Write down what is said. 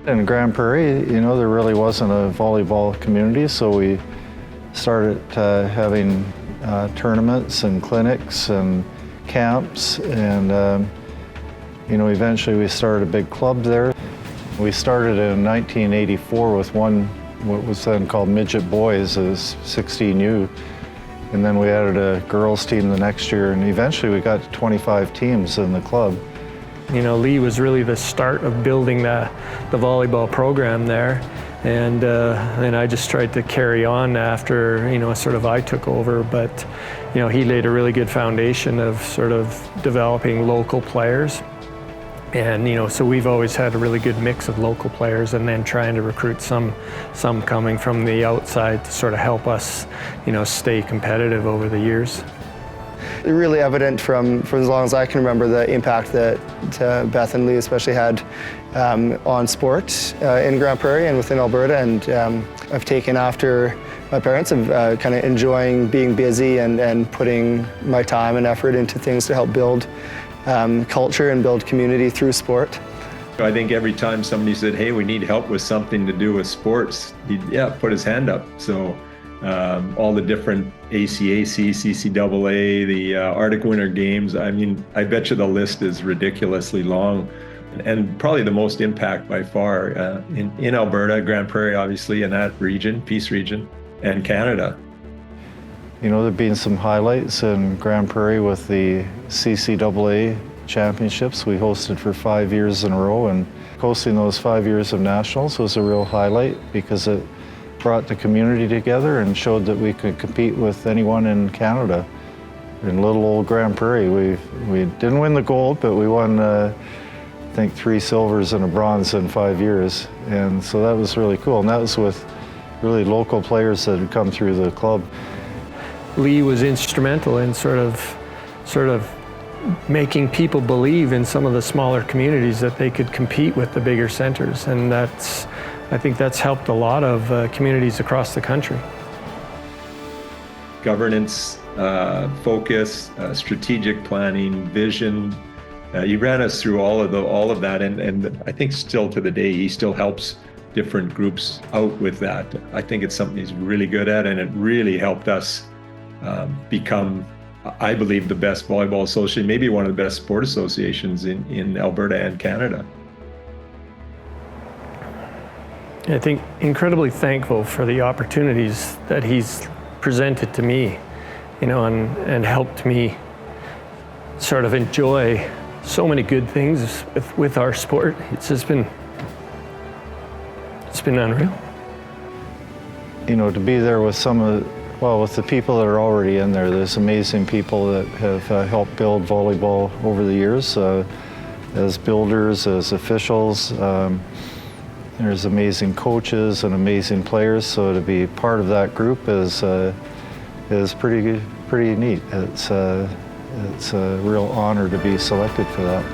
In Grand Prairie, you know, there really wasn't a volleyball community, so we started having tournaments and clinics and camps, and you know, eventually we started a big club there. We started in 1984 with what was then called Midget Boys, as 16U, and then we added a girls team the next year, and eventually we got to 25 teams in the club. You know, Leigh was really the start of building the volleyball program there, and I just tried to carry on after, you know, sort of I took over, but, you know, he laid a really good foundation of sort of developing local players. And, you know, so we've always had a really good mix of local players, and then trying to recruit some coming from the outside to sort of help us, you know, stay competitive over the years. Really evident from as long as I can remember the impact that Beth and Leigh especially had on sport in Grand Prairie and within Alberta, and I've taken after my parents of kind of enjoying being busy and putting my time and effort into things to help build culture and build community through sport. I think every time somebody said, hey, we need help with something to do with sports, he'd put his hand up. So all the different ACAC, CCAA, the Arctic Winter Games, I mean, I bet you the list is ridiculously long, and probably the most impact by far in Alberta, Grand Prairie obviously, in that region, Peace region, and Canada. You know, there have been some highlights in Grand Prairie with the CCAA championships we hosted for 5 years in a row, and hosting those 5 years of nationals was a real highlight because it brought the community together and showed that we could compete with anyone in Canada. In little old Grand Prairie, we didn't win the gold, but we won, I think, 3 silvers and a bronze in 5 years, and so that was really cool. And that was with really local players that had come through the club. Leigh was instrumental in sort of making people believe in some of the smaller communities that they could compete with the bigger centers, and I think that's helped a lot of communities across the country. Governance, focus, strategic planning, vision. You ran us through all of that, and I think still to the day he still helps different groups out with that. I think it's something he's really good at, and it really helped us become, I believe, the best volleyball association, maybe one of the best sport associations in Alberta and Canada. I think incredibly thankful for the opportunities that he's presented to me, you know, and helped me sort of enjoy so many good things with our sport. It's been unreal. You know, to be there with with the people that are already in there. There's amazing people that have helped build volleyball over the years, as builders, as officials. There's amazing coaches and amazing players, so to be part of that group is pretty neat. It's a real honor to be selected for that.